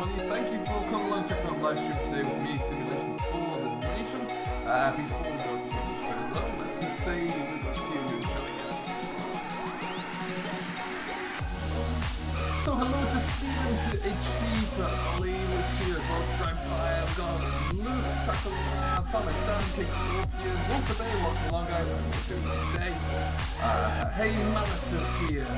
Ronnie. Thank you for coming along, checking out the live stream today with me, Simulation for the Nation. Before we go to the let's just say we've got a few new challenges. So hello to Steven, to HC, to Ali, was here as well, Strike Fire, we've got Luke, Tackle, Thomas, Dan, Kick, Scorpion, Wolf the Bay, welcome along guys, that's what we're doing today. Hey, Mannix is here.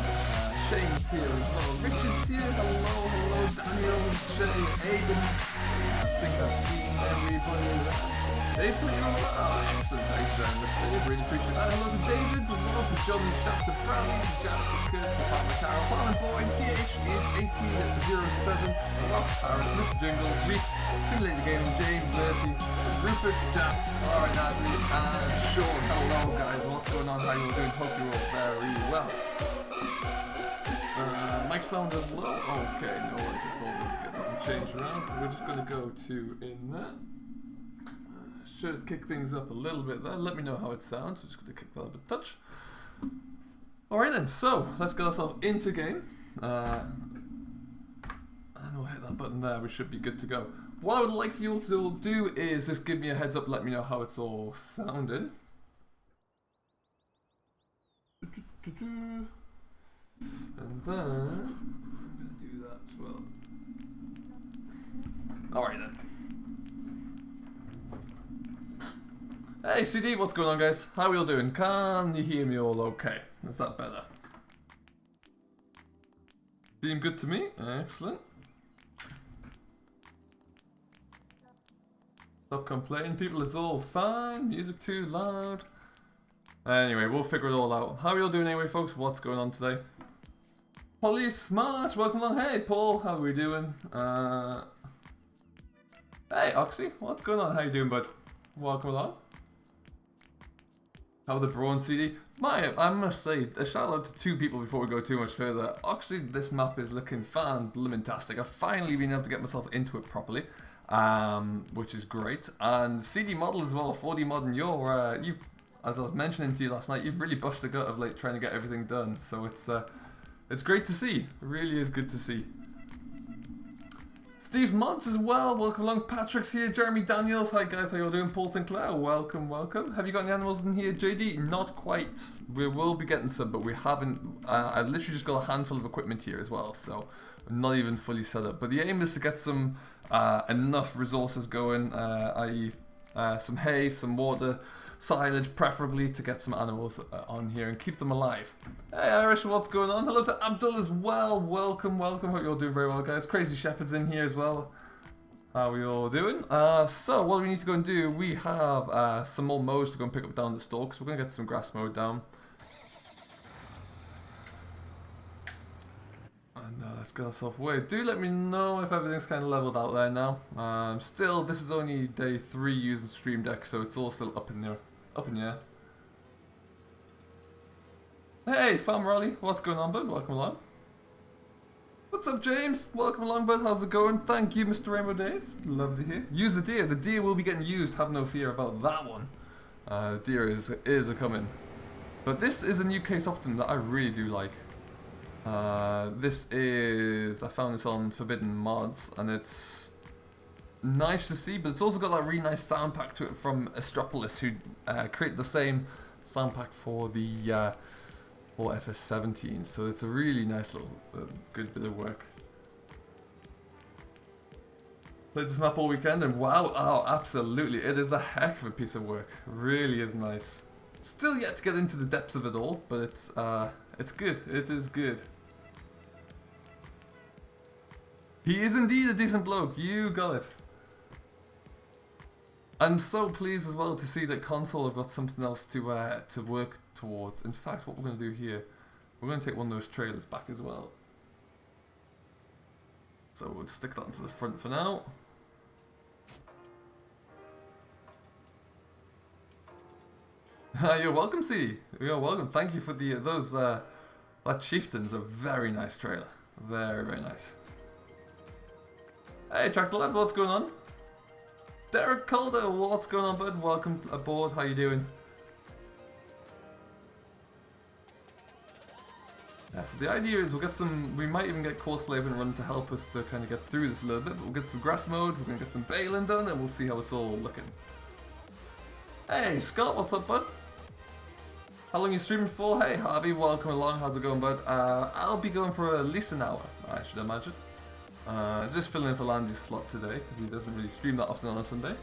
Shane's here as well. Richard's here. Hello, Daniel, Shay, Aiden. I think I've seen everybody there. Dave's here. Oh, excellent. Thanks very much, Dave. Really appreciate that. Hello to David as well. To John, Dr. Brown, to Jasper, to Father Carol, Farmer Boy, DH1807, Ross Harris, Mr. Jingles, Reese, Simulated Game, James, Murphy, Rupert, Jack, Alright, Natalie, and Sean. Hello, guys. What's going on? How you all doing? Hope you're all very well. Mic sound is low. Okay, no worries at all. We'll get that one changed around because we're just going to go to in there. Should kick things up a little bit there. Let me know how it sounds. We're just going to kick that up a touch. Alright then, so let's get ourselves into game. And we'll hit that button there. We should be good to go. What I would like for you all to do is just give me a heads up. Let me know how it's all sounding. And then I'm going to do that as well. Alright then. Hey CD, what's going on guys? How are we all doing? Can you hear me all okay? Is that better? Seem good to me? Excellent. Stop complaining people, it's all fine. Music too loud. Anyway, we'll figure it all out. How are you all doing anyway folks? What's going on today? Polly Smart, welcome along. Hey Paul, how are we doing? Hey Oxy, what's going on? How you doing bud? Welcome along. How are the Brawn CD? I must say, a shout out to two people before we go too much further. Actually, this map is looking fan-blimmin-tastic. I've finally been able to get myself into it properly, which is great. And CD Model as well, 4D Mod, and you've, as I was mentioning to you last night, you've really busted a gut of late trying to get everything done. So it's great to see. It really is good to see. Steve Mods as well. Welcome along. Patrick's here. Jeremy Daniels. Hi guys. How you all doing? Paul Sinclair. Welcome, welcome. Have you got any animals in here, JD? Not quite. We will be getting some, but we haven't. I literally just got a handful of equipment here as well, so I'm not even fully set up. But the aim is to get some enough resources going, i.e. some hay, some water, silage preferably, to get some animals on here and keep them alive. Hey Irish, what's going on? Hello to Abdul as well. Welcome, welcome. Hope you all doing very well guys. Crazy Shepherd's in here as well. How are we all doing? So what we need to go and do, we have some more mows to go and pick up down the stalks. We're going to get some grass mowed down. And let's get ourselves away. Do let me know if everything's kind of leveled out there now. Still, this is only day 3 using Stream Deck, so it's all still up in there. Up in the air. Hey, Farmer Ollie, what's going on, bud? Welcome along. What's up, James? Welcome along, bud. How's it going? Thank you, Mr. Rainbow Dave. Love to hear. Use the deer. The deer will be getting used. Have no fear about that one. The deer is a coming. But this is a new case optimum that I really do like. This is, I found this on Forbidden Mods, and it's nice to see, but it's also got that really nice sound pack to it from Astropolis, who created the same sound pack for the for FS17, so it's a really nice little good bit of work. Played this map all weekend and wow, oh absolutely, it is a heck of a piece of work. Really is nice. Still yet to get into the depths of it all, but it's good. It is good. He is indeed a decent bloke. You got it. I'm so pleased as well to see that console have got something else to work towards. In fact, what we're going to do here, we're going to take one of those trailers back as well. So we'll stick that into the front for now. You're welcome, C. You're welcome. Thank you for those. That Chieftain's a very nice trailer. Very, very nice. Hey, Tractor Lad, what's going on? Derek Calder, what's going on, bud? Welcome aboard. How you doing? Yeah, so the idea is we'll get some, we might even get Course Flavor and Run to help us to kind of get through this a little bit, but we'll get some grass mode, we're going to get some baling done, and we'll see how it's all looking. Hey, Scott, what's up, bud? How long are you streaming for? Hey, Harvey, welcome along, how's it going, bud? I'll be going for at least an hour, I should imagine. Just filling in for Landy's slot today, because he doesn't really stream that often on a Sunday.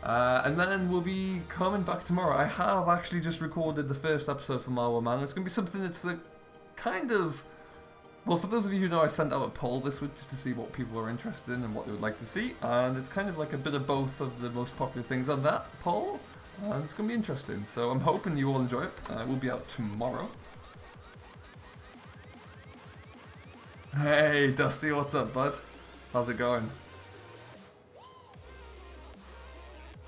And then we'll be coming back tomorrow. I have actually just recorded the first episode for Marwell Manor. It's going to be something that's kind of... Well, for those of you who know, I sent out a poll this week just to see what people are interested in and what they would like to see. And it's kind of like a bit of both of the most popular things on that poll. And it's going to be interesting. So I'm hoping you all enjoy it. It will be out tomorrow. Hey, Dusty, what's up, bud? How's it going?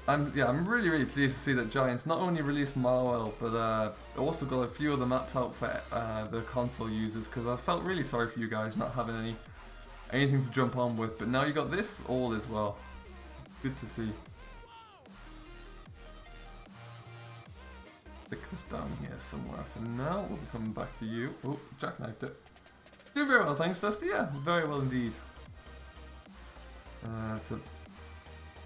I'm really pleased to see that Giants not only released Marwell, but also got a few of the maps out for the console users, because I felt really sorry for you guys not having anything to jump on with. But now you got this, all is well. Good to see. Stick this down here somewhere for now. We'll be coming back to you. Oh, jackknifed it. Do very well, thanks, Dusty. Yeah, very well indeed. It's a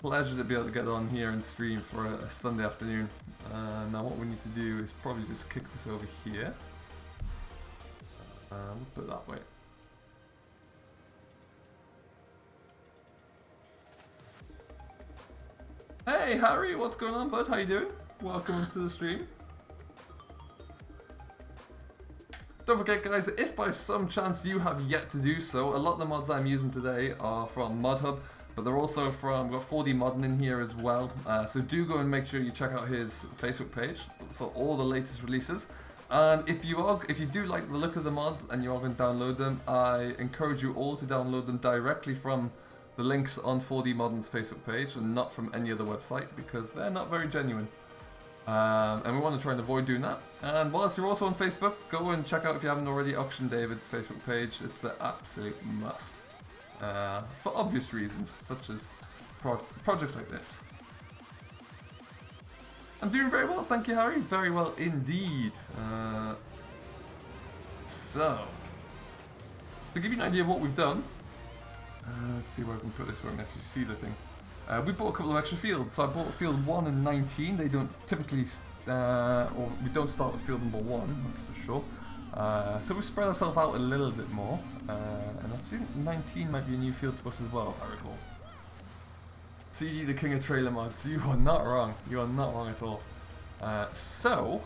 pleasure to be able to get on here and stream for a Sunday afternoon. Now what we need to do is probably just kick this over here. We'll put it that way. Hey Harry, what's going on, bud? How you doing? Welcome to the stream. Don't forget, guys, if by some chance you have yet to do so, a lot of the mods I'm using today are from ModHub, but they're also from, we've got 4D Modding in here as well, so do go and make sure you check out his Facebook page for all the latest releases. And if you do like the look of the mods and you are going to download them, I encourage you all to download them directly from the links on 4D Modding's Facebook page and not from any other website, because they're not very genuine. And we want to try and avoid doing that. And whilst you're also on Facebook, go and check out, if you haven't already, Auction David's Facebook page. It's an absolute must. For obvious reasons, such as projects like this. I'm doing very well, thank you, Harry. Very well indeed. So, to give you an idea of what we've done, let's see where I can put this where I can actually see the thing. We bought a couple of extra fields. So I bought field 1 and 19. They don't typically, or we don't start with field number 1, that's for sure. So we spread ourselves out a little bit more. And I think 19 might be a new field to us as well, if I recall. CD, the king of trailer mods. You are not wrong. You are not wrong at all. So,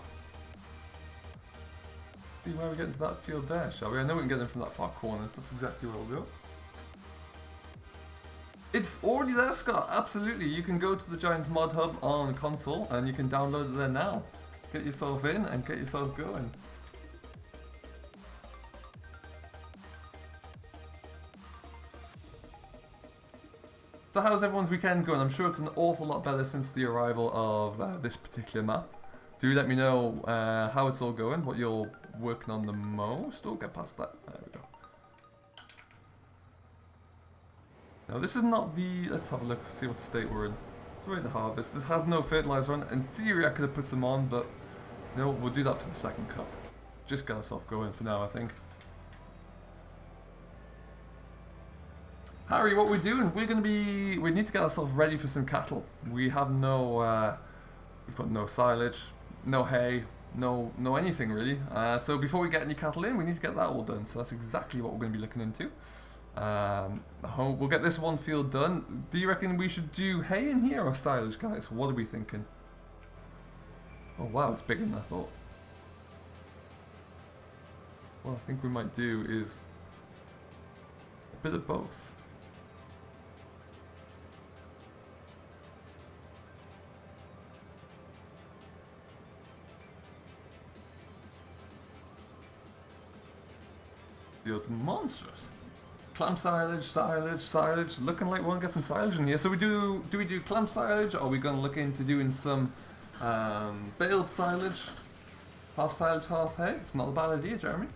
see where we get into that field there, shall we? I know we can get them from that far corner, so that's exactly where we'll go. It's already there, Scott. Absolutely. You can go to the Giants Mod Hub on console and you can download it there now. Get yourself in and get yourself going. So how's everyone's weekend going? I'm sure it's an awful lot better since the arrival of this particular map. Do let me know how it's all going, what you're working on the most. Oh, get past that. There we go. Now this is not the, let's have a look, see what state we're in. It's ready to harvest. This has no fertilizer on it. In theory I could have put some on, but you know what, we'll do that for the second cup. Just get ourselves going for now, I think. Harry, what we're doing, we need to get ourselves ready for some cattle. We have no, we've got no silage, no hay, no anything really. So before we get any cattle in, we need to get that all done. So that's exactly what we're going to be looking into. We'll get this one field done. Do you reckon we should do hay in here or silage, guys? What are we thinking? Oh wow, it's bigger than I thought. What I think we might do is a bit of both. Field's monstrous. Clam silage, silage, looking like we'll get some silage in here. So do we do clam silage, or are we going to look into doing some baled silage? Half silage, half hay? It's not a bad idea, Jeremy.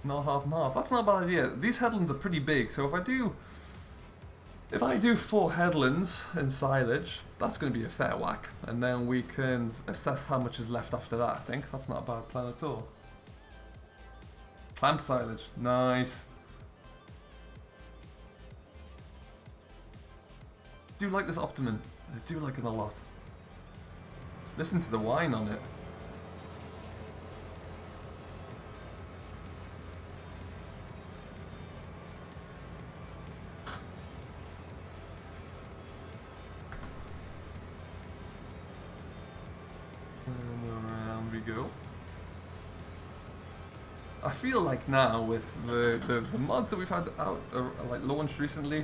Not half and half. That's not a bad idea. These headlands are pretty big, so if I do 4 headlands in silage, that's going to be a fair whack. And then we can assess how much is left after that, I think. That's not a bad plan at all. Clamp silage. Nice. Do like this Optimum. I do like it a lot. Listen to the whine on it. And around we go. I feel like now with the mods that we've had out, like launched recently,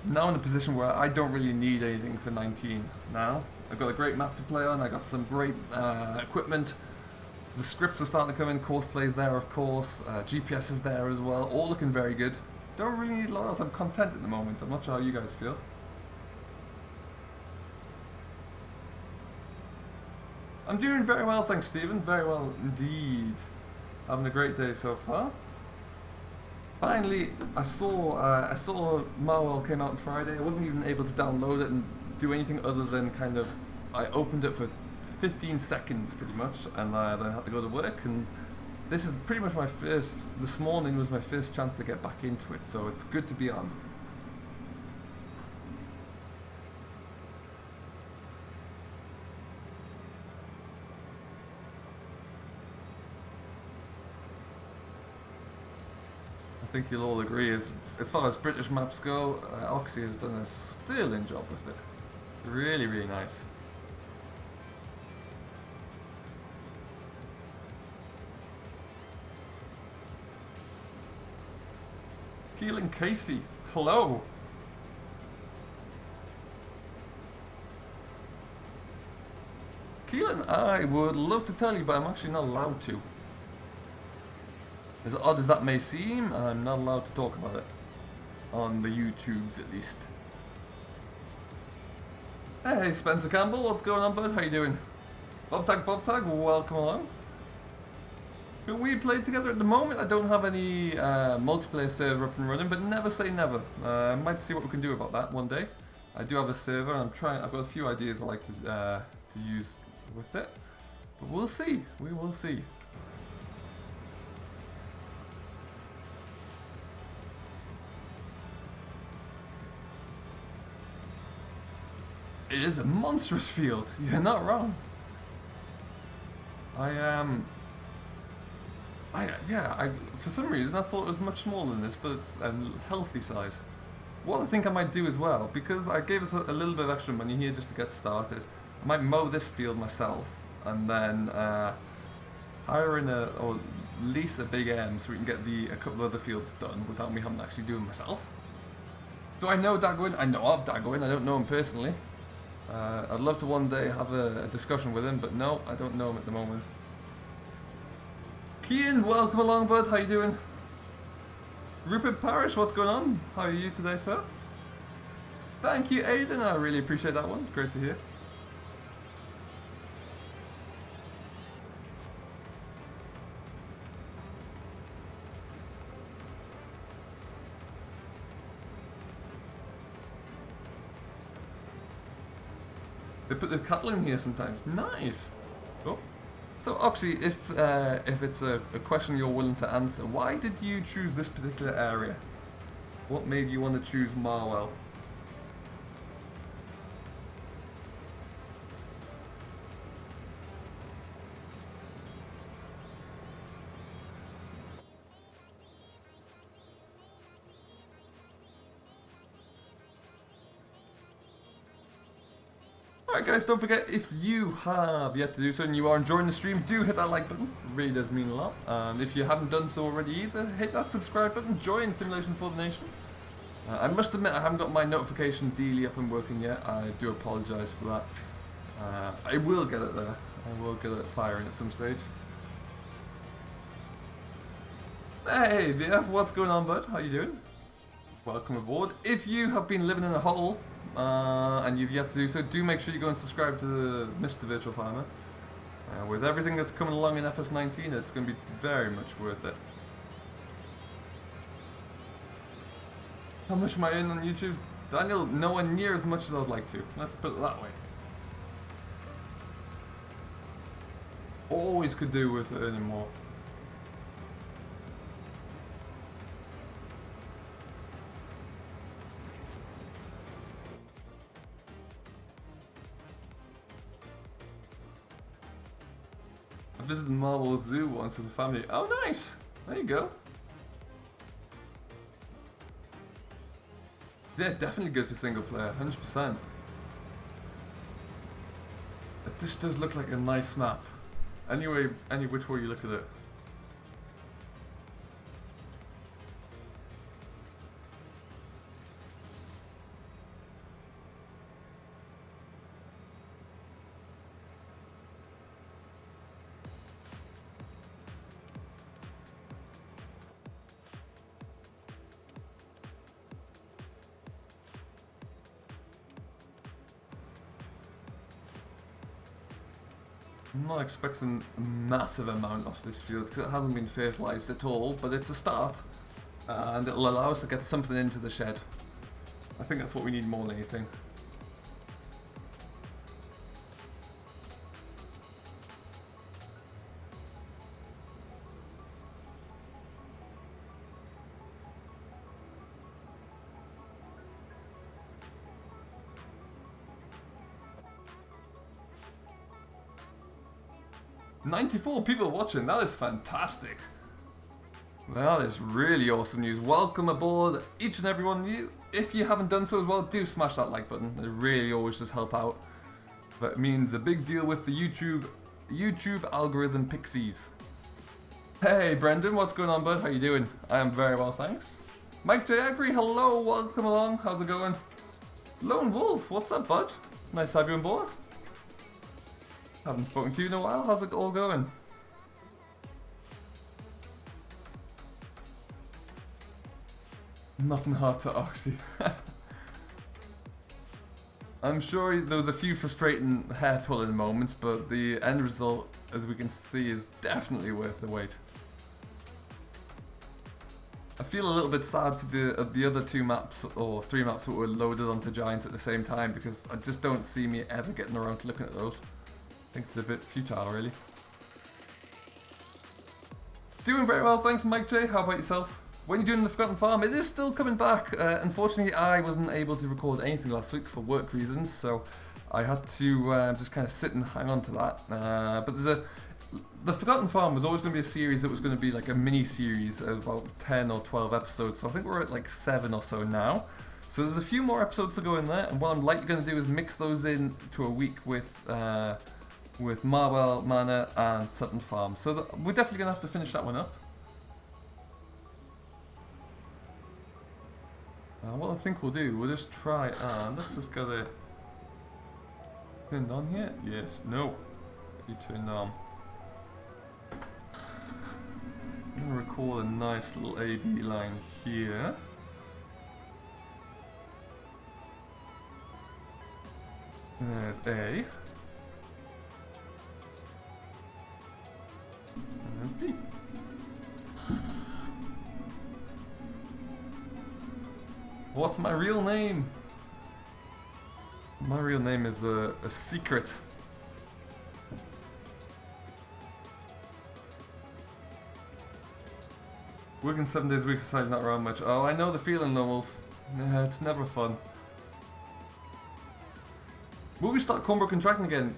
now in a position where I don't really need anything for 19 now. I've got a great map to play on, I got some great equipment, the scripts are starting to come in, course plays there of course, GPS is there as well, all looking very good. Don't really need a lot else, I'm content at the moment, I'm not sure how you guys feel. I'm doing very well, thanks Stephen, very well indeed. Having a great day so far. Finally, I saw Marwell came out on Friday. I wasn't even able to download it and do anything other than kind of, I opened it for 15 seconds pretty much, and then I had to go to work. And this is pretty much this morning was my first chance to get back into it, so it's good to be on. I think you'll all agree, as far as British maps go, Oxy has done a sterling job with it. Really, really nice. Keelan Casey, hello! Keelan, I would love to tell you, but I'm actually not allowed to. As odd as that may seem, I'm not allowed to talk about it. On the YouTubes, at least. Hey, Spencer Campbell, what's going on, bud? How you doing? Bob Tag, welcome along. Can we play together at the moment? I don't have any multiplayer server up and running, but never say never. I might see what we can do about that one day. I do have a server, and I've got a few ideas I like to use with it. But we'll see. We will see. It is a monstrous field. You're not wrong. For some reason I thought it was much smaller than this, but it's a healthy size. What I think I might do as well, because I gave us a little bit of extra money here just to get started, I might mow this field myself and then hire in or lease a big M so we can get a couple of other fields done without me having to actually do them myself. Do I know Dagwin? I know of Dagwin, I don't know him personally. I'd love to one day have a discussion with him, but no, I don't know him at the moment. Kian, welcome along, bud. How you doing? Rupert Parrish, what's going on? How are you today, sir? Thank you, Aiden. I really appreciate that one. Great to hear. They put the cattle in here sometimes. Nice. Oh. So, Oxy, if it's a question you're willing to answer, why did you choose this particular area? What made you want to choose Marwell? Alright guys, don't forget, if you have yet to do so and you are enjoying the stream, do hit that like button, it really does mean a lot. And if you haven't done so already either, hit that subscribe button, join Simulation for the Nation. I must admit I haven't got my notification daily up and working yet, I do apologise for that. I will get it there, I will get it firing at some stage. Hey VF, what's going on bud, how you doing? Welcome aboard. If you have been living in a hole, and you've yet to do so, do make sure you go and subscribe to the Mr. Virtual Farmer. With everything that's coming along in FS19, it's going to be very much worth it. How much am I in on YouTube? Daniel, nowhere near as much as I would like to. Let's put it that way. Always could do with earning more. visited Marwell Zoo once with the family. Oh, nice. There you go. Yeah, definitely good for single player, 100%. This does look like a nice map. Anyway, any which way you look at it. I'm not expecting a massive amount of this field because it hasn't been fertilised at all, but it's a start and it'll allow us to get something into the shed. I think that's what we need more than anything. "94 people watching, that is fantastic. That is really awesome news. Welcome aboard, each and every one of you. If you haven't done so as well, do smash that like button. It really always does help out. But it means a big deal with the YouTube algorithm pixies. Hey Brendan, what's going on, bud? How you doing? I am very well, thanks. Mike J. Agri, hello, welcome along. How's it going? Lone Wolf, what's up, bud? Nice to have you on board. Haven't spoken to you in a while. How's it all going? Nothing hard to Oxy. I'm sure there was a few frustrating hair-pulling moments, but the end result, as we can see, is definitely worth the wait. I feel a little bit sad for the other 2 maps, or 3 maps that were loaded onto Giants at the same time, because I just don't see me ever getting around to looking at those. I think it's a bit futile, really. Doing very well, thanks Mike J. How about yourself? When you're doing the Forgotten Farm, it is still coming back. Unfortunately, I wasn't able to record anything last week for work reasons, so I had to just kind of sit and hang on to that. But the Forgotten Farm was always going to be a series that was going to be like a mini-series of about 10 or 12 episodes, so I think we're at like 7 or so now. So there's a few more episodes to go in there, and what I'm likely going to do is mix those in to a week with Marwell Manor and Sutton Farm. So we're definitely going to have to finish that one up. What I think we'll do, we'll just try and let's just get it turned on here. Yes, no, you turned on. I'm going to record a nice little AB line here. There's A. And there's B. What's my real name? My real name is a secret. Working 7 days a week, society not around much. Oh, I know the feeling though, Wolf. Yeah, it's never fun. Will we start Cornbrook contracting again?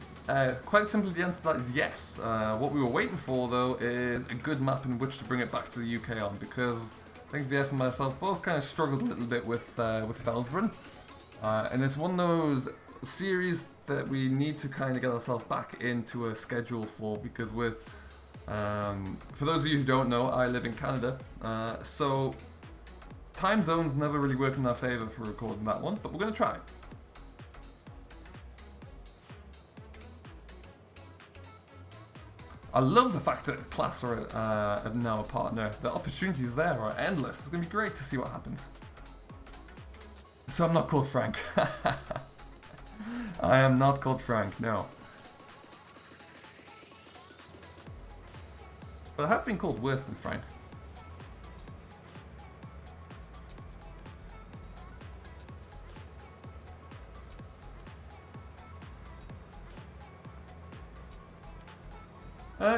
Quite simply, the answer to that is yes. What we were waiting for though is a good map in which to bring it back to the UK on, because I think VF and myself both kind of struggled a little bit with Felsbrunn. And it's one of those series that we need to kind of get ourselves back into a schedule for, because we're, for those of you who don't know, I live in Canada, so time zones never really work in our favour for recording that one, but we're going to try. I love the fact that Class are now a partner. The opportunities there are endless. It's going to be great to see what happens. So I'm not called Frank. I am not called Frank, no. But I have been called worse than Frank.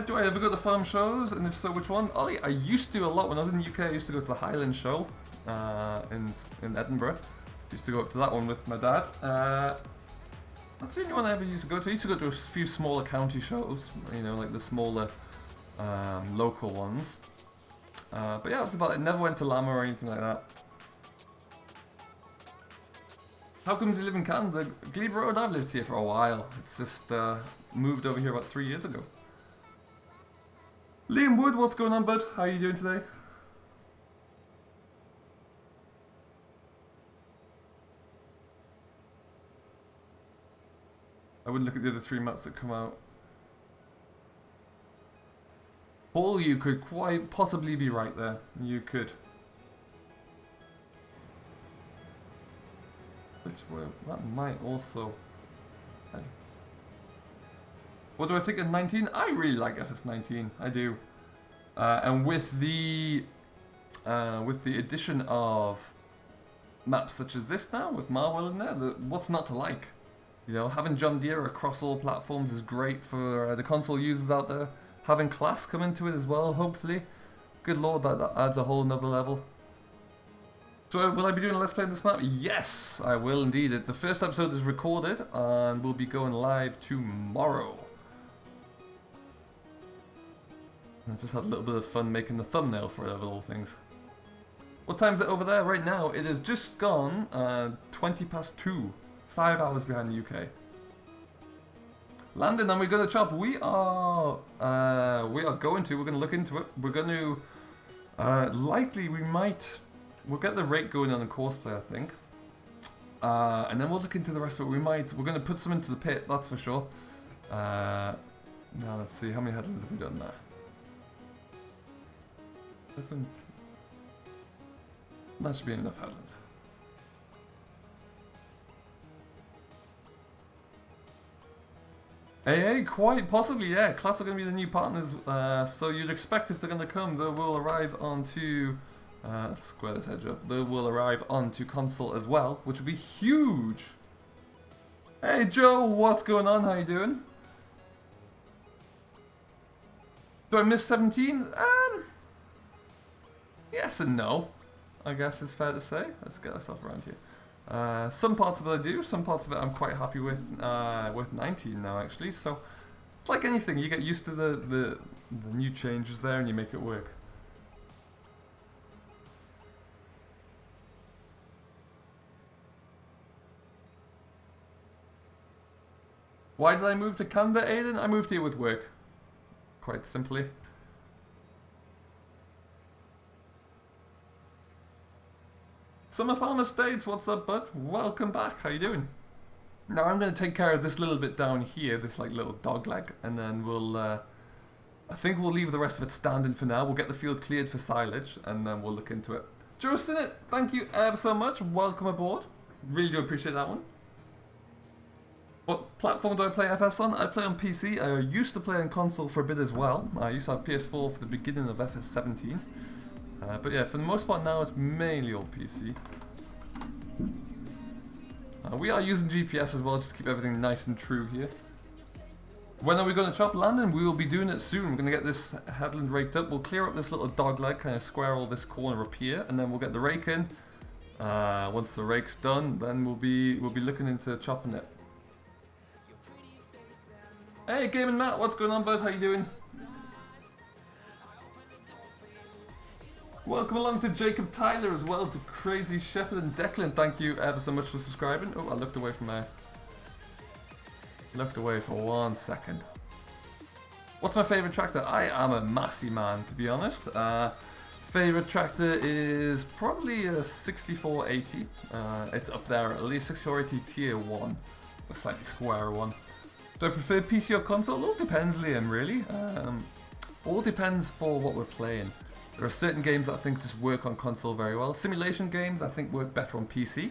Do I ever go to farm shows, and if so, which one? Ollie, I used to a lot. When I was in the UK, I used to go to the Highland show in Edinburgh. Used to go up to that one with my dad. That's the only one I ever used to go to. I used to go to a few smaller county shows, you know, like the smaller local ones. But yeah, that's about it. Never went to Lama or anything like that. How comes you live in Canada? Glebe Road, I've lived here for a while. It's just moved over here about 3 years ago. Liam Wood, what's going on, bud? How are you doing today? I wouldn't look at the other 3 maps that come out. Paul, you could quite possibly be right there. You could. Which way? That might also. What do I think of 19? I really like FS19. I do. And with the addition of maps such as this now, with Marwell in there, what's not to like? You know, having John Deere across all platforms is great for the console users out there. Having Class come into it as well, hopefully. Good lord, that adds a whole nother level. So will I be doing a Let's Play on this map? Yes, I will indeed. The first episode is recorded and will be going live tomorrow. I just had a little bit of fun making the thumbnail for it of all things. What time is it over there right now? It has just gone 20 past 2. 5 hours behind the UK. Landon, and we're going to chop. We're going to look into it. We're going to, likely we'll get the rate going on the course play, I think. And then we'll look into the rest of it. We're going to put some into the pit, that's for sure. Now let's see, how many headlands have we done there? That should be enough headlands. AA, quite possibly, yeah. Class are going to be the new partners, so you'd expect if they're going to come, they will arrive onto... let's square this edge up. They will arrive onto console as well, which will be huge. Hey Joe, what's going on? How you doing? Do I miss 17? Yes and no, I guess is fair to say. Let's get ourselves around here. Some parts of it I do, some parts of it I'm quite happy with 19 now actually, so it's like anything, you get used to the new changes there and you make it work. Why did I move to Canada, Aiden? I moved here with work, quite simply. Summer Farm Estates, what's up, bud? Welcome back. How you doing? Now I'm going to take care of this little bit down here, this like little dog leg, and then we'll. I think we'll leave the rest of it standing for now. We'll get the field cleared for silage, and then we'll look into it. Joe Sinnott, thank you ever so much. Welcome aboard. Really do appreciate that one. What platform do I play FS on? I play on PC. I used to play on console for a bit as well. I used to have PS4 for the beginning of FS17. But yeah, for the most part now it's mainly all PC. We are using GPS as well just to keep everything nice and true here. When are we going to chop Landon? We will be doing it soon. We're going to get this headland raked up. We'll clear up this little dog leg, kind of square all this corner up here, and then we'll get the rake in. Once the rake's done, then we'll be looking into chopping it. Hey, Gaming Matt, what's going on, bud? How you doing? Welcome along to Jacob Tyler as well, to Crazy Shepherd and Declan. Thank you ever so much for subscribing. Oh, I looked away from there. Looked away for 1 second. What's my favourite tractor? I am a Massey man, to be honest. Favourite tractor is probably a 6480. It's up there at least, 6480 tier 1. A slightly square one. Do I prefer PC or console? All depends, Liam, really. All depends for what we're playing. There are certain games that I think just work on console very well. Simulation games I think work better on PC.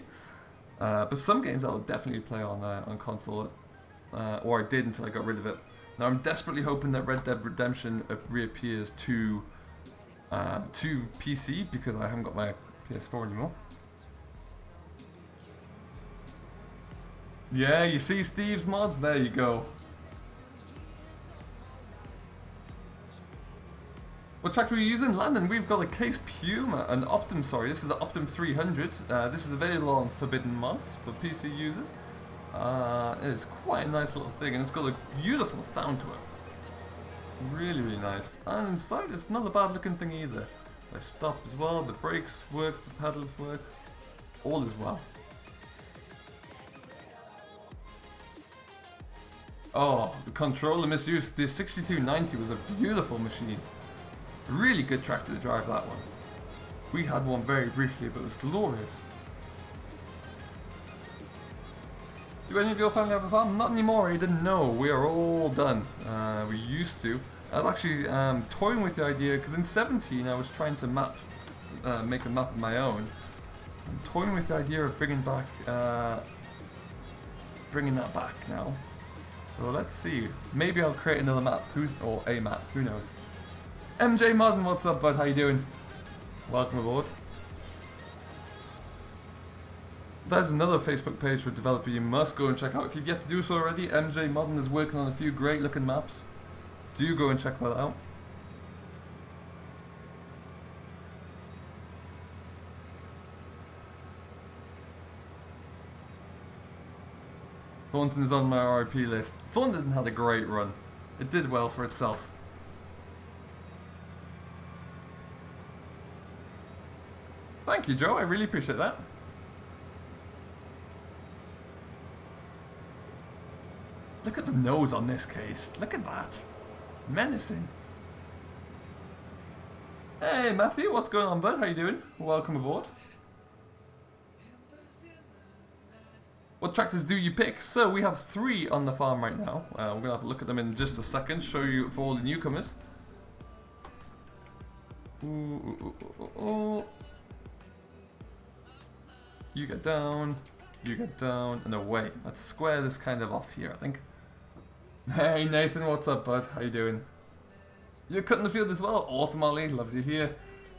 But some games I will definitely play on console. Or I did until I got rid of it. Now I'm desperately hoping that Red Dead Redemption reappears to PC because I haven't got my PS4 anymore. Yeah, you see Steve's mods? There you go. What tractor are we using? Landon, we've got a Case Puma, an Optum, sorry, this is the Optum 300. This is available on Forbidden Mods for PC users. It is quite a nice little thing, and it's got a beautiful sound to it. Really, really nice. And inside, it's not a bad looking thing either. I stop as well, the brakes work, the pedals work, all is well. Oh, the controller misuse. The 6290 was a beautiful machine. Really good tractor to drive, that one. We had one very briefly, but it was glorious. Do any of your family have a farm? Not anymore, I didn't know. We are all done. We used to. I was actually toying with the idea, because in 17 I was trying to make a map of my own. I'm toying with the idea of bringing that back now. So let's see. Maybe I'll create another map, or a map, who knows. MJ Modern, what's up, bud? How you doing? Welcome aboard. There's another Facebook page for a developer you must go and check out. If you've yet to do so already, MJ Modern is working on a few great looking maps. Do go and check that out. Thornton is on my RIP list. Thornton had a great run. It did well for itself. Thank you, Joe. I really appreciate that. Look at the nose on this case. Look at that. Menacing. Hey, Matthew. What's going on, bud? How you doing? Welcome aboard. What tractors do you pick? So we have 3 on the farm right now. We're going to have a look at them in just a second. Show you for all the newcomers. Ooh. You get down, and away. Let's square this kind of off here, I think. Hey Nathan, what's up, bud? How you doing? You're cutting the field as well? Awesome, Ollie. Lovely to hear.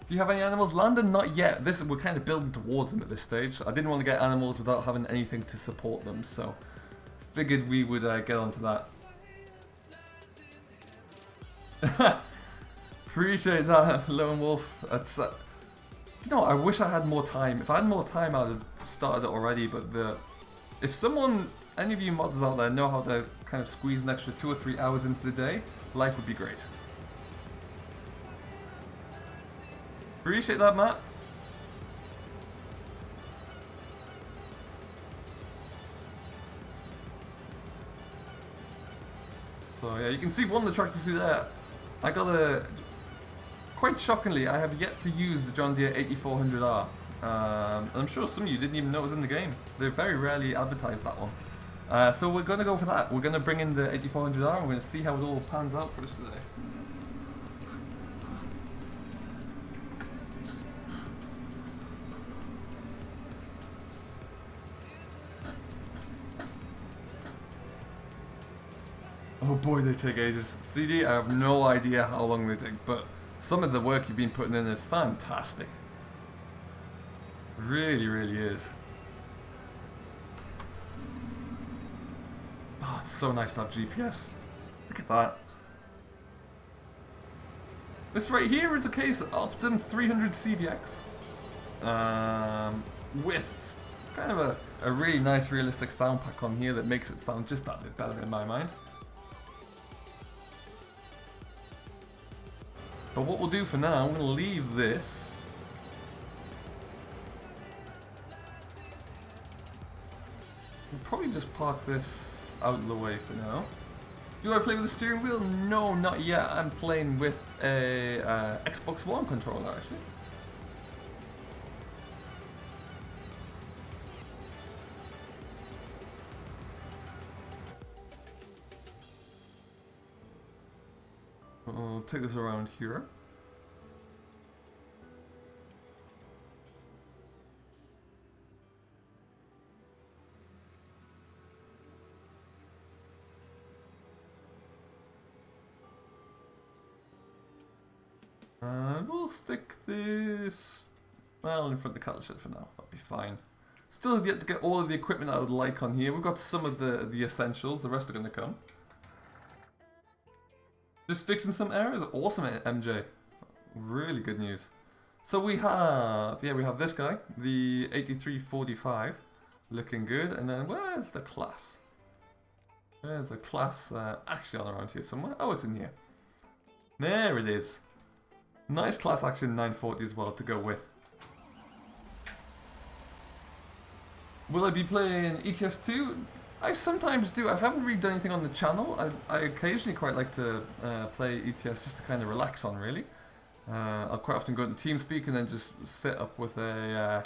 Do you have any animals landed? Not yet. We're kind of building towards them at this stage. I didn't want to get animals without having anything to support them, so figured we would get onto that. Appreciate that, Lone Wolf. That's you know, I wish I had more time. If I had more time, I'd have started it already. But if any of you modders out there know how to kind of squeeze an extra 2 or 3 hours into the day, life would be great. Appreciate that, Matt. So yeah, you can see one of the tractors through there. I got quite shockingly, I have yet to use the John Deere 8400R. And I'm sure some of you didn't even know it was in the game. They very rarely advertise that one. So we're going to go for that. We're going to bring in the 8400R and we're going to see how it all pans out for us today. Oh boy, they take ages. CD, I have no idea how long they take, but some of the work you've been putting in is fantastic. Really, really is. Oh, it's so nice to have GPS. Look at that. This right here is a case of Optum 300 CVX. With kind of a really nice realistic sound pack on here that makes it sound just that bit better in my mind. But what we'll do for now, I'm going to leave this. We'll probably just park this out of the way for now. Do I play with the steering wheel? No, not yet. I'm playing with a Xbox One controller, actually. I'll take this around here. And we'll stick this, well, in front of the cattle shed for now. That'll be fine. Still have yet to get all of the equipment I would like on here. We've got some of the essentials. The rest are going to come. Just fixing some errors. Awesome, MJ. Really good news. So we have, yeah, we have this guy, the 8345. Looking good. And then where's the class? There's a class action around here somewhere. Oh, it's in here. There it is. Nice class action 940 as well to go with. Will I be playing ETS 2? I sometimes do. I haven't really done anything on the channel. I occasionally quite like to play ETS just to kind of relax on, really. I'll quite often go into TeamSpeak and then just sit up with a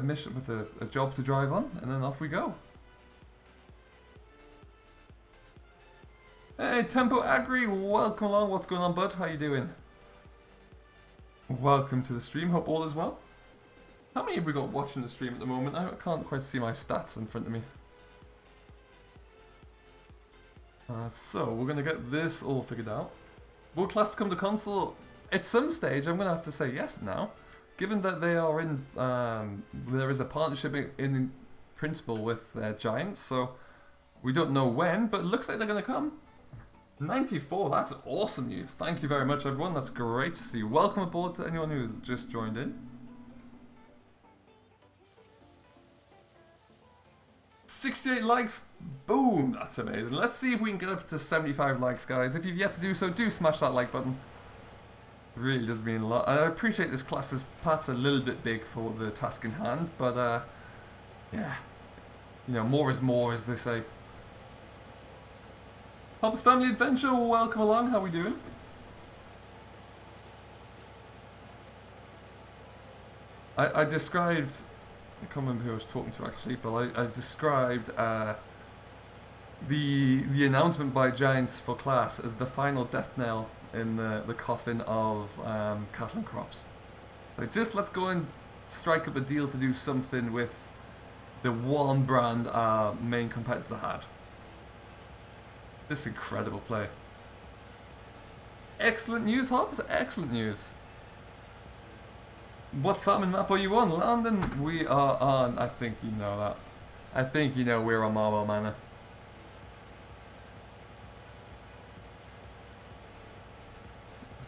mission, with a job to drive on, and then off we go. Hey, Tempo Agri, welcome along. What's going on, bud? How you doing? Welcome to the stream. Hope all is well. How many have we got watching the stream at the moment? I can't quite see my stats in front of me. So, we're going to get this all figured out. Will class come to console? At some stage, I'm going to have to say yes now. Given that they are in, there is a partnership in principle with Giants, so we don't know when, but it looks like they're going to come. 94, that's awesome news. Thank you very much, everyone. That's great to see. Welcome aboard to anyone who's just joined in. 68 likes, boom, that's amazing. Let's see if we can get up to 75 likes, guys. If you've yet to do so, do smash that like button. It really does mean a lot. I appreciate this class is perhaps a little bit big for the task in hand, but yeah, you know, more is more, as they say. Hobbs Family Adventure, welcome along, how we doing? I described, I can't remember who I was talking to actually, but I described the announcement by Giants for class as the final death knell in the coffin of cattle and crops. Like, just let's go and strike up a deal to do something with the one brand our main competitor had. This incredible play. Excellent news, Hobbs. Excellent news. What farming map are you on, Landon? We are on. I think you know that. I think you know we're on Marwell Manor.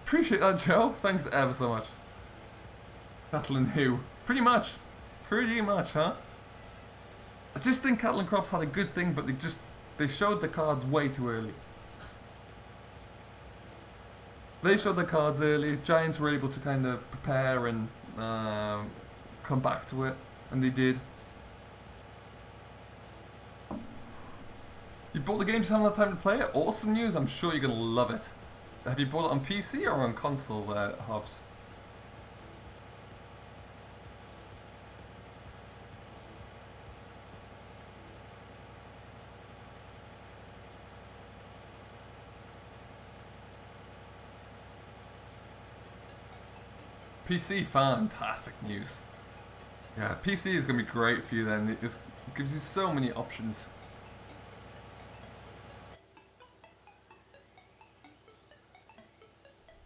Appreciate that, Joe. Thanks ever so much. Cattle and who? Pretty much. Pretty much, huh? I just think Cattle and Crops had a good thing, but they showed the cards way too early. They showed the cards early. Giants were able to kind of prepare and come back to it, and they did. You bought the game, just haven't had time to play it? Awesome news, I'm sure you're going to love it. Have you bought it on PC or on console there, Hobbs? PC, fantastic news. Yeah, PC is going to be great for you then. It gives you so many options.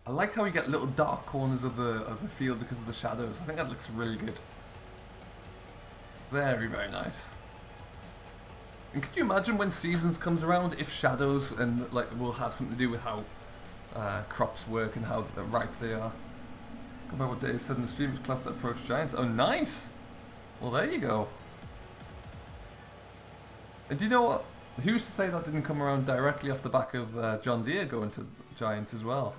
I like how we get little dark corners of the field because of the shadows. I think that looks really good. Very, very nice. And could you imagine when seasons comes around if shadows and like will have something to do with how crops work and how ripe they are? Go by what Dave said in the stream, class that approach Giants. Oh, nice! Well, there you go. And do you know what? Who's to say that didn't come around directly off the back of John Deere going to Giants as well?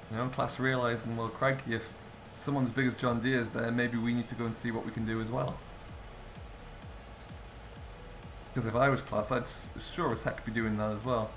You know, class realising, well, crikey, if someone as big as John Deere is there, maybe we need to go and see what we can do as well. Because if I was class, I'd sure as heck be doing that as well.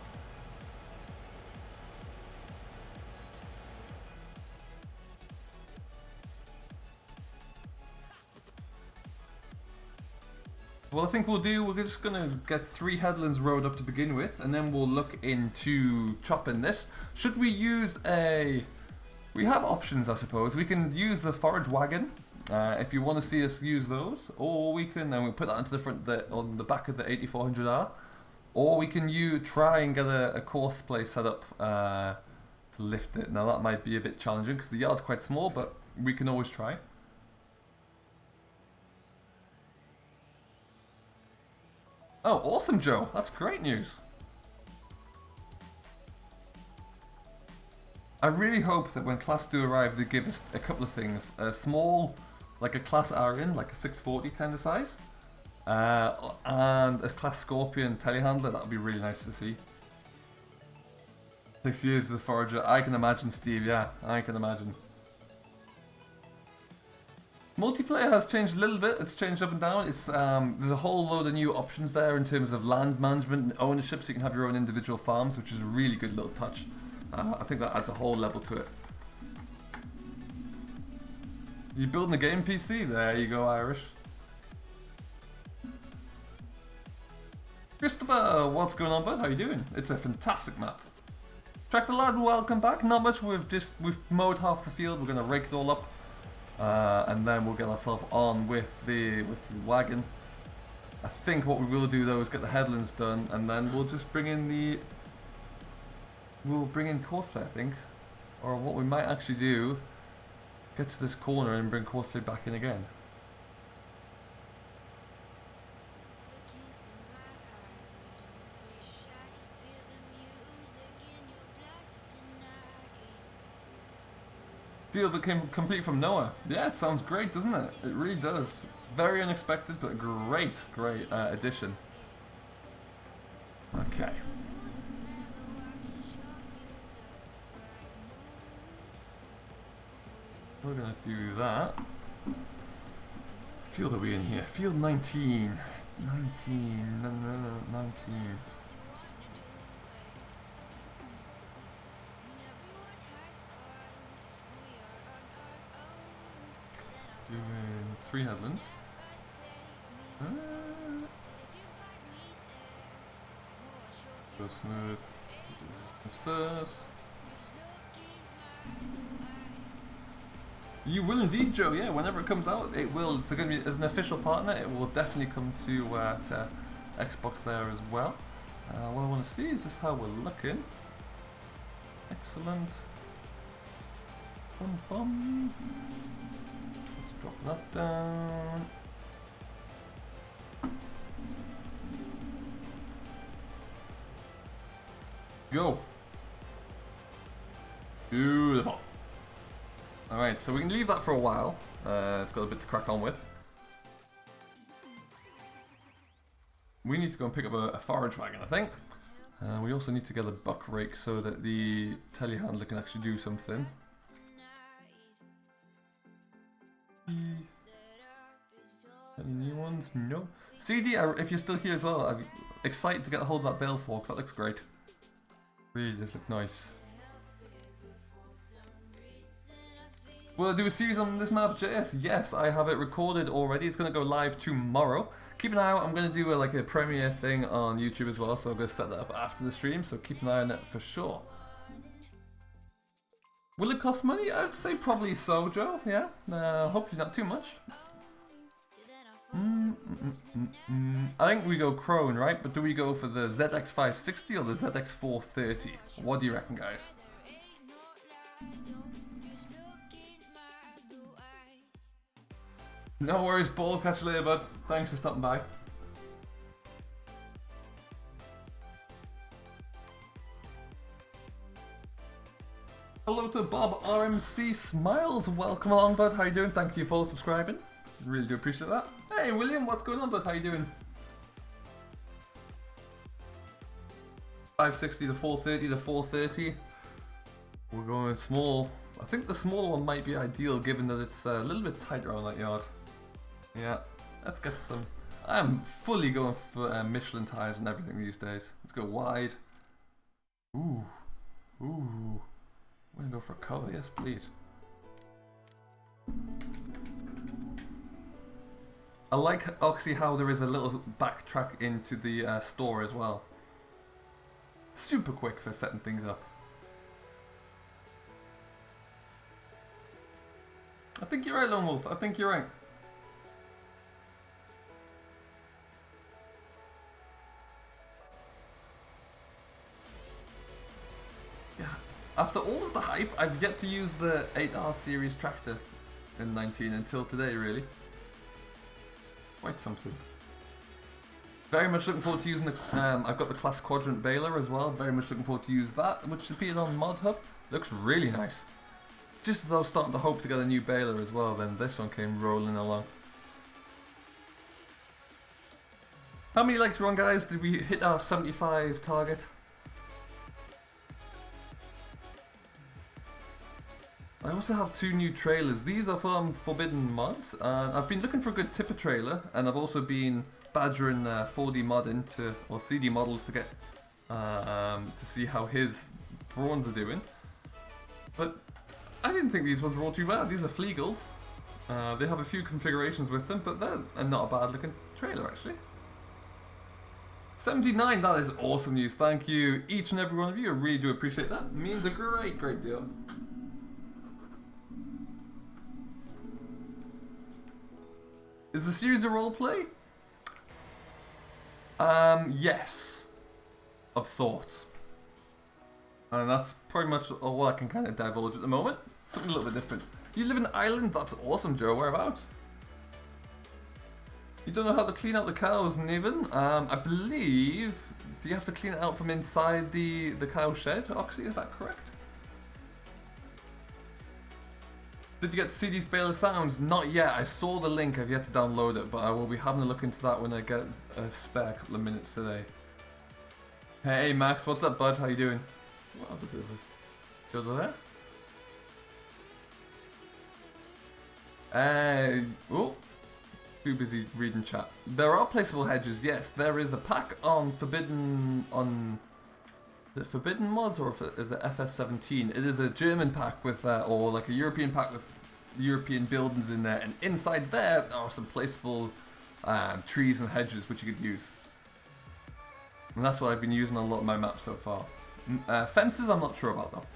Well, I think we're just going to get 3 headlands rowed up to begin with, and then we'll look into chopping this. Should we use we have options, I suppose. We can use the forage wagon, if you want to see us use those, or we can, and we'll put that into the front, on the back of the 8400R, or we can try and get a course play set up to lift it. Now that might be a bit challenging because the yard's quite small, but we can always try. Oh, awesome, Joe. That's great news. I really hope that when class do arrive, they give us a couple of things. A small like a class Arian, like a 640 kind of size, and a class Scorpion telehandler. That would be really nice to see. 6 years of the Forager. I can imagine, Steve. Yeah, I can imagine. Multiplayer has changed a little bit. It's changed up and down. It's there's a whole load of new options there in terms of land management and ownership, so you can have your own individual farms, which is a really good little touch. I think that adds a whole level to it. You building a game PC? There you go, Irish. Christopher, what's going on, bud? How you doing? It's a fantastic map. Track the Lad, welcome back. Not much. We've mowed half the field. We're gonna rake it all up. And then we'll get ourselves on with the wagon. I think what we will do though is get the headlands done, and then we'll just bring in Courseplay, I think. Or what we might actually do, get to this corner and bring Courseplay back in again. Deal that came complete from Noah. Yeah, it sounds great, doesn't it? It really does. Very unexpected, but great addition. Okay. We're gonna do that. Field are we in here? Field 19. 19. No, 19. Doing 3 headlands. Go smooth. This first. You will indeed, Joe. Yeah, whenever it comes out, it will. It's going to be as an official partner. It will definitely come to Xbox there as well. What I want to see is just how we're looking. Excellent. Bum bum. Drop that down. Go. Beautiful. Alright, so we can leave that for a while. It's got a bit to crack on with. We need to go and pick up a forage wagon, I think. We also need to get a buck rake so that the telehandler can actually do something. Any new ones? No. CD, if you're still here as well, I'm excited to get a hold of that bale fork. That looks great. Really does look nice. Will I do a series on this map, JS? Yes, I have it recorded already. It's going to go live tomorrow. Keep an eye out. I'm going to do like a premiere thing on YouTube as well, so I'm going to set that up after the stream, so keep an eye on it for sure. Will it cost money? I'd say probably so, Joe. Yeah. Hopefully not too much. I think we go Crone, right? But do we go for the ZX560 or the ZX430? What do you reckon, guys? No worries, Paul. Catch you later, bud. Thanks for stopping by. Hello to Bob RMC Smiles. Welcome along, bud. How you doing? Thank you for subscribing. Really do appreciate that. Hey, William, what's going on, bud? How you doing? 560 to 430 to 430. We're going small. I think the smaller one might be ideal, given that it's a little bit tighter on that yard. Yeah, let's get some. I'm fully going for Michelin tires and everything these days. Let's go wide. Ooh, ooh. We're gonna go for a cover, yes, please. I like actually how there is a little backtrack into the store as well. Super quick for setting things up. I think you're right, Lone Wolf. I think you're right. Yeah. After all of the hype, I've yet to use the 8R series tractor in 19 until today, really. Quite something. Very much looking forward to using the. I've got the class quadrant baler as well. Very much looking forward to use that, which appeared on Mod Hub. Looks really nice. Just as I was starting to hope to get a new baler as well, then this one came rolling along. How many likes were on, guys? Did we hit our 75 target? I also have 2 new trailers. These are from Forbidden Mods. I've been looking for a good tipper trailer, and I've also been badgering 4D mod into, or CD models to get to see how his prawns are doing. But I didn't think these ones were all too bad. These are Fleagles. They have a few configurations with them, but they're not a bad looking trailer actually. 79, that is awesome news. Thank you, each and every one of you. I really do appreciate that. It means a great deal. Is the series a roleplay? Yes. Of sorts. And that's pretty much all I can kind of divulge at the moment. Something a little bit different. You live in Ireland? That's awesome, Joe. Whereabouts? You don't know how to clean out the cows, Niven? I believe... Do you have to clean it out from inside the cow shed, Oxy? Is that correct? Did you get to see these Baylor sounds? Not yet. I saw the link. I've yet to download it, but I will be having a look into that when I get a spare couple of minutes today. Hey, Max. What's up, bud? How you doing? What was a bit of a... Still there? Oh. Too busy reading chat. There are placeable hedges, yes. There is a pack on Forbidden... Is it Forbidden Mods or is it FS17? It is a German pack with, or like a European pack with European buildings in there. And inside there are some placeable trees and hedges which you could use. And that's what I've been using on a lot of my maps so far. Fences I'm not sure about though.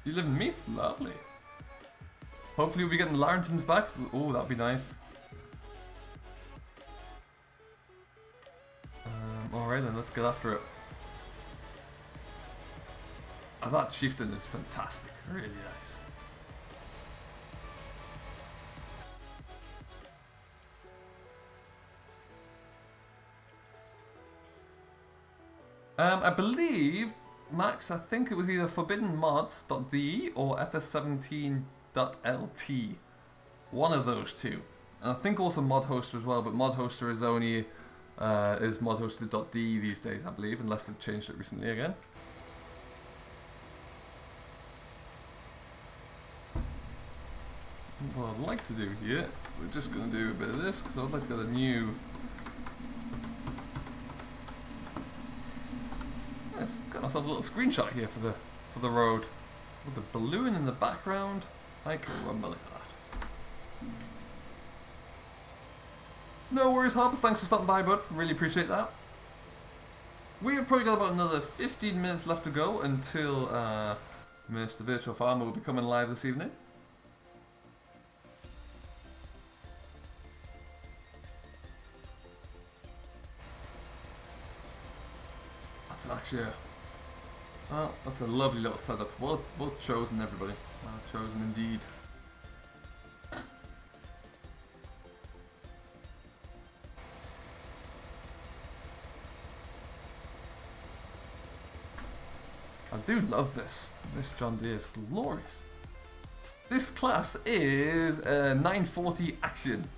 You live in Meath? Lovely. Hopefully we'll be getting the Larentons back. Oh, that'd be nice. Alright then, let's get after it. Oh, that chieftain is fantastic, really nice. I believe, Max, I think it was either forbiddenmods.de or fs17.lt. One of those two. And I think also modhoster as well, but modhoster is only is modhoster.de these days, I believe, unless they've changed it recently again. What I'd like to do here, we're just going to do a bit of this because I'd like to get a new... Let's get myself a little screenshot here for the road with the balloon in the background. I can remember like that. No worries, Harpers. Thanks for stopping by, bud. Really appreciate that. We've probably got about another 15 minutes left to go until Mr. Virtual Farmer will be coming live this evening. Actually, well, that's a lovely little setup. Well chosen, everybody. Well chosen indeed. I do love this. This John Deere is glorious. This class is a 940 Action.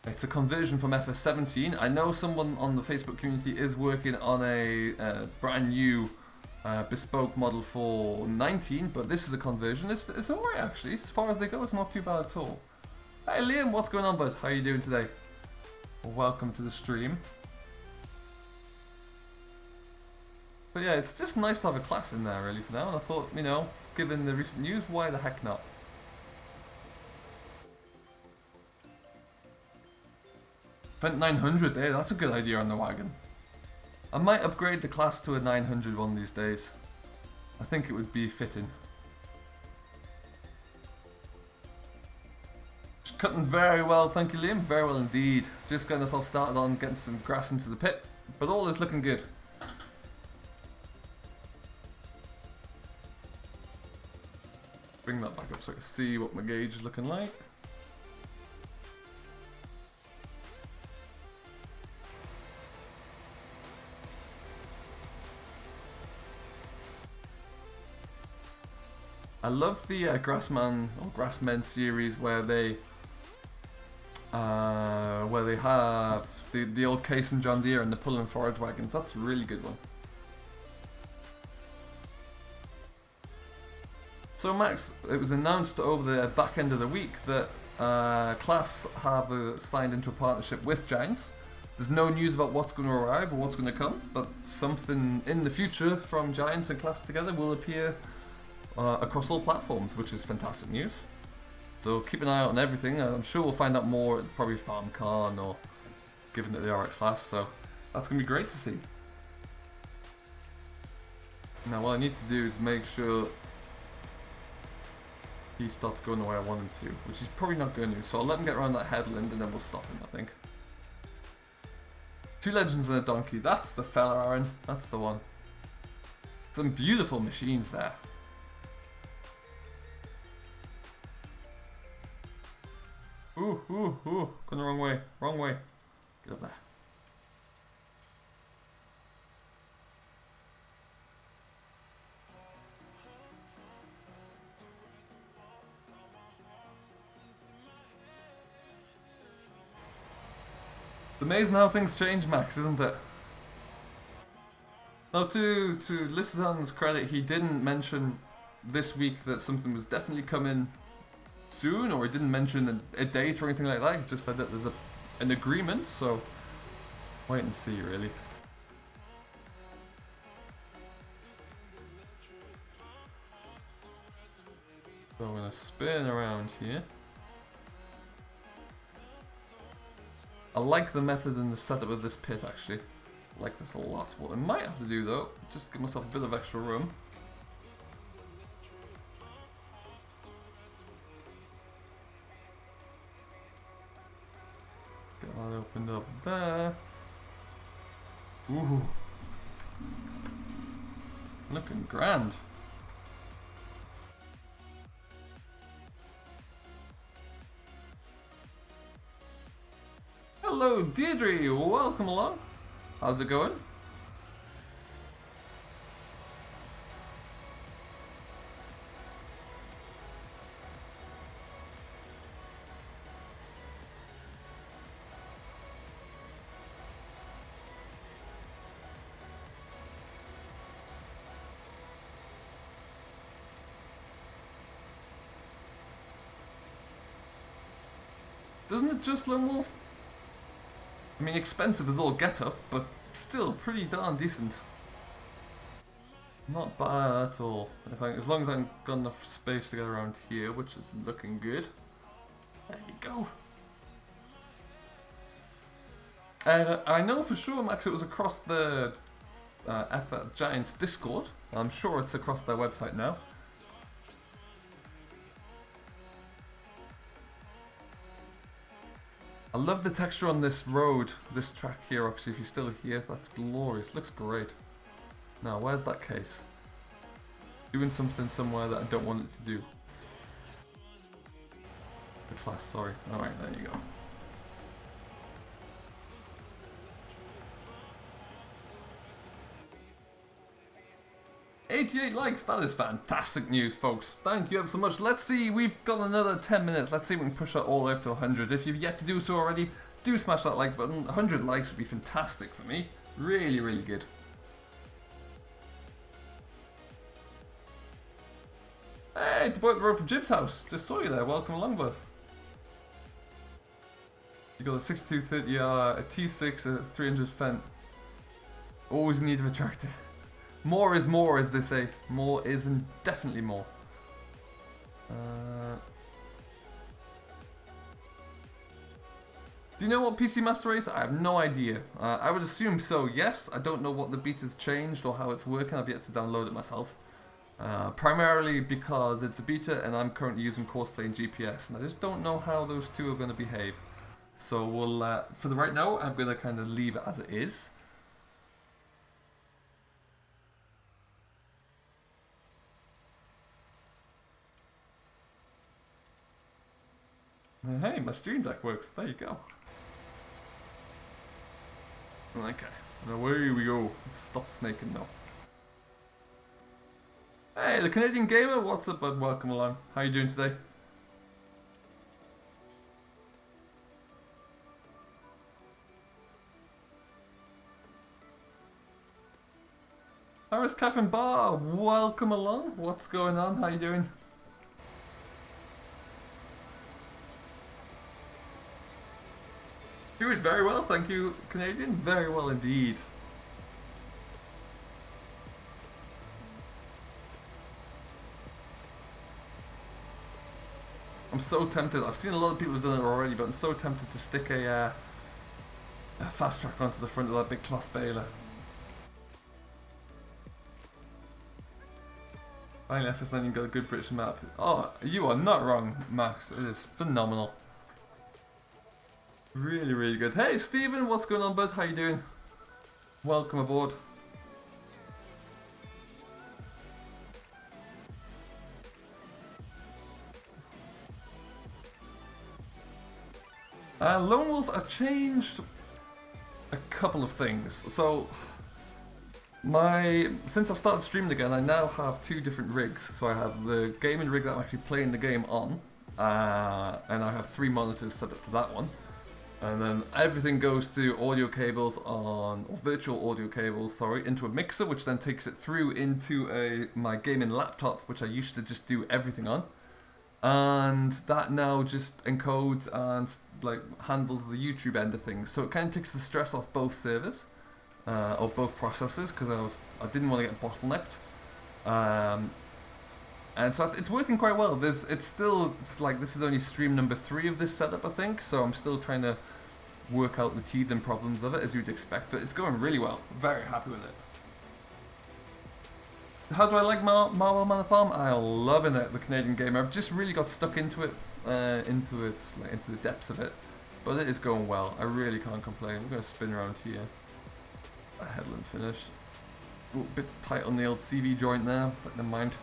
It's a conversion from FS17. I know someone on the Facebook community is working on a brand new bespoke model for 19, but this is a conversion. It's alright actually. As far as they go, it's not too bad at all. Hey Liam, what's going on, bud? How are you doing today? Well, welcome to the stream. But yeah, it's just nice to have a class in there really for now, and I thought, you know, given the recent news, why the heck not? Spent 900 there, that's a good idea on the wagon. I might upgrade the class to a 900 one these days. I think it would be fitting. Just cutting very well, thank you Liam, very well indeed. Just getting myself started on getting some grass into the pit, but all is looking good. Bring that back up so I can see what my gauge is looking like. I love the Grassman or Grassmen series where they have the old Case and John Deere and the pulling forage wagons. That's a really good one. So Max, it was announced over the back end of the week that Class have signed into a partnership with Giants. There's no news about what's going to arrive or what's going to come, but something in the future from Giants and Class together will appear across all platforms, which is fantastic news. So keep an eye out on everything. I'm sure we'll find out more at probably FarmCon, or given that they are at Class, so that's going to be great to see. Now what I need to do is make sure he starts going the way I want him to, which he's probably not going to, so I'll let him get around that headland and then we'll stop him, I think. 2 legends and a donkey, that's the fella, Aaron, that's the one. Some beautiful machines there. Ooh, going the wrong way, get up there. It's amazing how things change, Max, isn't it? Now, to Lissadon's credit, he didn't mention this week that something was definitely coming soon, or he didn't mention a date or anything like that. He just said that there's an agreement, so wait and see, really. So I'm going to spin around here. I like the method and the setup of this pit, actually. I like this a lot. What I might have to do, though, just give myself a bit of extra room. Get that opened up there. Ooh. Looking grand. Hello, Deirdre. Welcome along. How's it going? Doesn't it just Lone Wolf? I mean, expensive as all get up, but still pretty darn decent. Not bad at all. As long as I've got enough space to get around here, which is looking good. There you go. I know for sure, Max, it was across the Giants Discord. I'm sure it's across their website now. I love the texture on this road, this track here. Actually, if you're still here, that's glorious. Looks great. Now, where's that case? Doing something somewhere that I don't want it to do. The Class, sorry. Alright, there you go. $88 likes, that is fantastic news, folks. Thank you ever so much. Let's see, we've got another 10 minutes. Let's see if we can push that all up to 100. If you've yet to do so already, do smash that like button. 100 likes would be fantastic for me. Really, really good. Hey, the boy at the road from Jim's house. Just saw you there. Welcome along, bud. You got a 6230R, a T6, a 300 Fent. Always in need of a tractor. More is more, as they say. More is definitely more. Do you know what PC Master Race? I have no idea. I would assume so, yes. I don't know what the beta's changed or how it's working. I've yet to download it myself. Primarily because it's a beta and I'm currently using Courseplay and GPS. And I just don't know how those two are going to behave. So we'll, for the right now, I'm going to kind of leave it as it is. Hey, my stream deck works. There you go. Okay, now away we go. Stop snaking now. Hey, the Canadian Gamer, what's up, bud? Welcome along. How you doing today? Harris Catherine Bar, welcome along. What's going on? How you doing? Doing very well, thank you, Canadian. Very well indeed. I'm so tempted. I've seen a lot of people have done it already, but I'm so tempted to stick a fast track onto the front of that big class baler. Finally, FS9 got a good British map. Oh, you are not wrong, Max. It is phenomenal. Really, really good. Hey, Stephen, what's going on, bud? How you doing? Welcome aboard. Lone Wolf, I've changed a couple of things. So, since I started streaming again, I now have two different rigs. So I have the gaming rig that I'm actually playing the game on, and I have 3 monitors set up to that one. And then everything goes through audio cables or virtual audio cables, sorry, into a mixer, which then takes it through into my gaming laptop, which I used to just do everything on. And that now just encodes and like handles the YouTube end of things. So it kind of takes the stress off both servers, or both processors, because I didn't want to get bottlenecked. And so it's working quite well. It's like this is only stream number 3 of this setup, I think. So I'm still trying to work out the teething problems of it, as you'd expect. But it's going really well. Very happy with it. How do I like Marwell Manor Farm? I'm loving it, the Canadian game. I've just really got stuck into it, into the depths of it. But it is going well. I really can't complain. We're going to spin around here. A headland finished. Ooh, a bit tight on the old CV joint there, but never mind.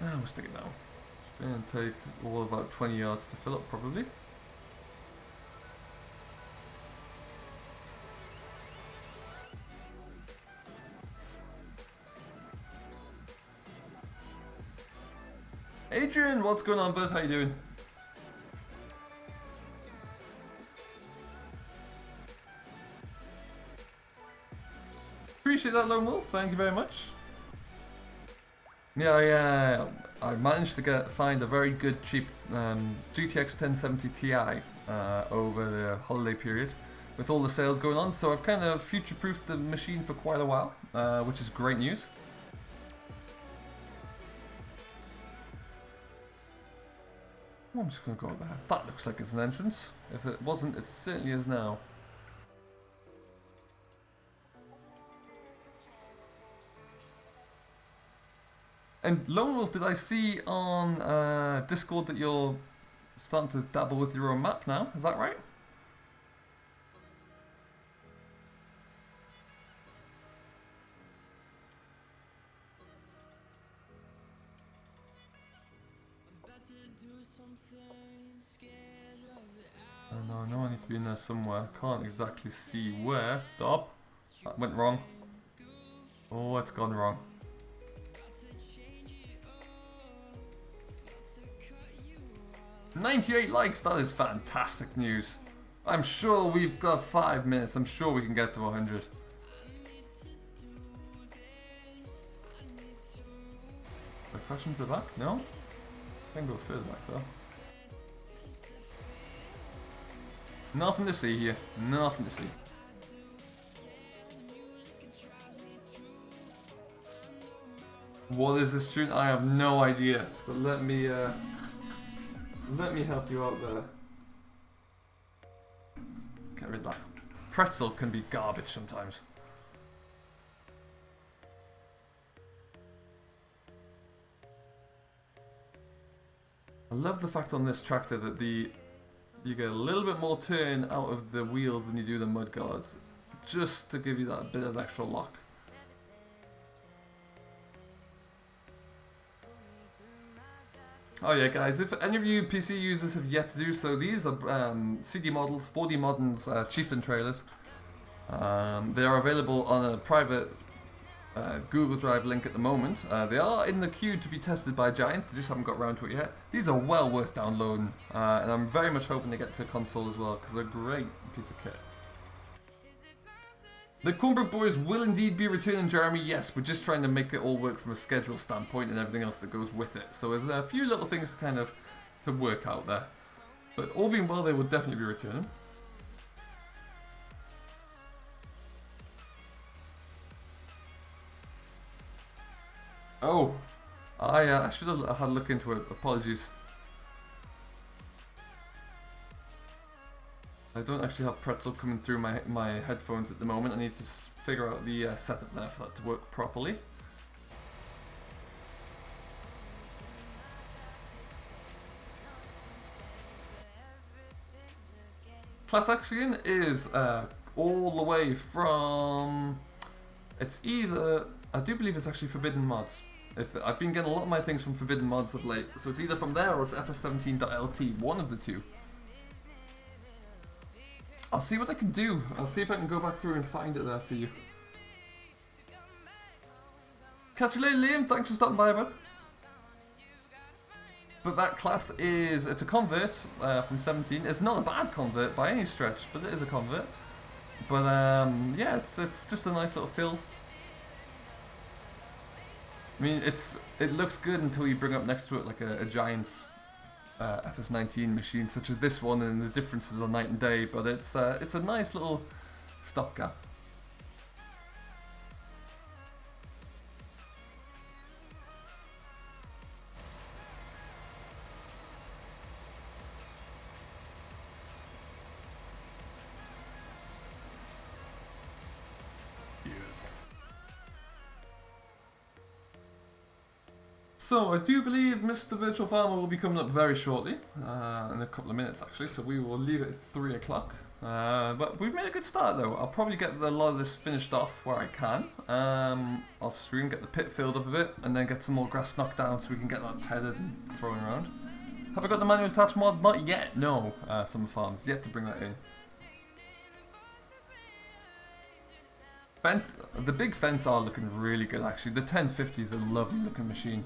We'll stick it now. It's going to take all about 20 yards to fill up, probably. Adrian, what's going on, bud? How you doing? Appreciate that, Lone Wolf. Thank you very much. Yeah, I managed to find a very good cheap GTX 1070 Ti over the holiday period with all the sales going on. So I've kind of future-proofed the machine for quite a while, which is great news. Oh, I'm just going to go there. That looks like it's an entrance. If it wasn't, it certainly is now. And Lone Wolf, did I see on Discord that you're starting to dabble with your own map now? Is that right? Oh no, I need to be in there somewhere. Can't exactly see where. Stop. That went wrong. Oh, it's gone wrong. "98 likes, that is fantastic news. I'm sure we've got 5 minutes, I'm sure we can get to 100. Did I crash into the back? No? I can go further back though. Nothing to see here, nothing to see. What is this tune? I have no idea, but let me help you out there. Get rid of that. Pretzel can be garbage sometimes. I love the fact on this tractor that you get a little bit more turn out of the wheels than you do the mud guards, just to give you that bit of extra lock. Oh yeah, guys, if any of you PC users have yet to do so, these are CD models, 4D Modern's Chieftain trailers. They are available on a private Google Drive link at the moment. They are in the queue to be tested by Giants, they just haven't got around to it yet. These are well worth downloading, and I'm very much hoping they get to console as well, because they're a great piece of kit. The Cornbrook Boys will indeed be returning, Jeremy. Yes, we're just trying to make it all work from a schedule standpoint and everything else that goes with it. So there's a few little things to work out there. But all being well, they will definitely be returning. Oh, I should have had a look into it. Apologies. I don't actually have Pretzel coming through my headphones at the moment. I need to figure out the setup there for that to work properly. Class Action is all the way from... It's either... I do believe it's actually Forbidden Mods. I've been getting a lot of my things from Forbidden Mods of late, so it's either from there or it's fs17.lt, one of the two. I'll see what I can do. I'll see if I can go back through and find it there for you. Catch you later, Liam. Thanks for stopping by, bud. But that class is... It's a convert from 17. It's not a bad convert by any stretch, but it is a convert. But yeah, it's just a nice little fill. I mean, it looks good until you bring up next to it like a Giants FS19 machine such as this one, and the differences are night and day, but it's a nice little stopgap. So I do believe Mr. Virtual Farmer will be coming up very shortly, in a couple of minutes actually, so we will leave it at 3 o'clock. But we've made a good start though. I'll probably get a lot of this finished off where I can, off stream, get the pit filled up a bit, and then get some more grass knocked down so we can get that tethered and thrown around. Have I got the manual attach mod? Not yet, no. Some farms, yet to bring that in. The big fence are looking really good actually. The 1050 is a lovely looking machine.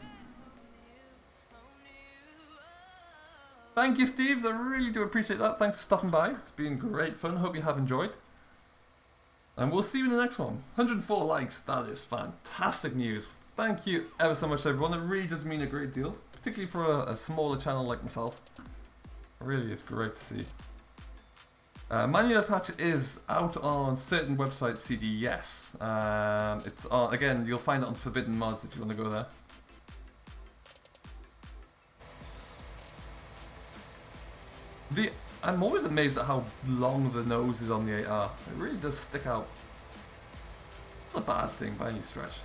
Thank you, Steves. I really do appreciate that. Thanks for stopping by. It's been great fun. Hope you have enjoyed. And we'll see you in the next one. 104 likes. That is fantastic news. Thank you ever so much, everyone. It really does mean a great deal, particularly for a smaller channel like myself. It really is great to see. Manual attach is out on certain websites, CD, yes. It's on, again, you'll find it on Forbidden Mods if you want to go there. I'm always amazed at how long the nose is on the 8R. It really does stick out. Not a bad thing by any stretch.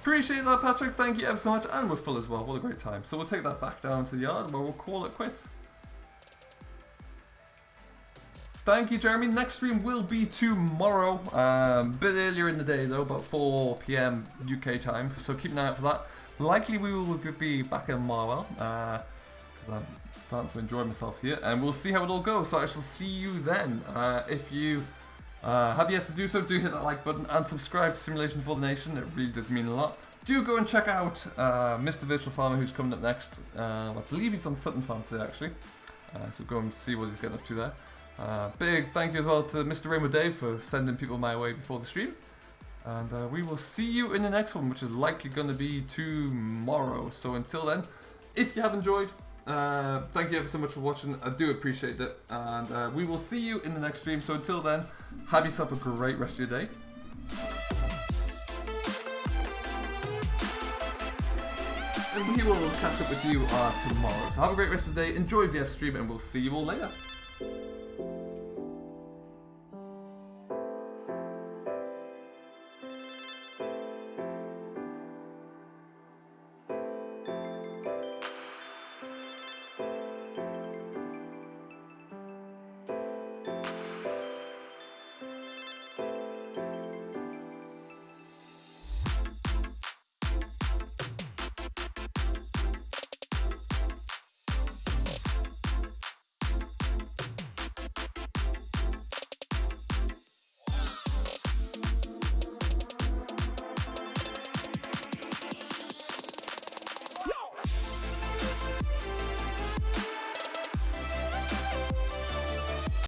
Appreciate that, Patrick. Thank you ever so much. And we're full as well. What a great time. So we'll take that back down to the yard where we'll call it quits. Thank you, Jeremy. Next stream will be tomorrow. A bit earlier in the day, though, about 4 PM UK time. So keep an eye out for that. Likely we will be back in Marwell. Because I'm starting to enjoy myself here. And we'll see how it all goes. So I shall see you then. If you have yet to do so, do hit that like button and subscribe to Simulation for the Nation. It really does mean a lot. Do go and check out Mr. Virtual Farmer, who's coming up next. I believe he's on Sutton Farm today, actually. So go and see what he's getting up to there. Big thank you as well to Mr. Rainbow Dave for sending people my way before the stream. And we will see you in the next one, which is likely going to be tomorrow. So until then, if you have enjoyed, thank you ever so much for watching. I do appreciate it. And we will see you in the next stream. So until then, have yourself a great rest of your day. And we will catch up with you tomorrow. So have a great rest of the day. Enjoy the stream, and we'll see you all later.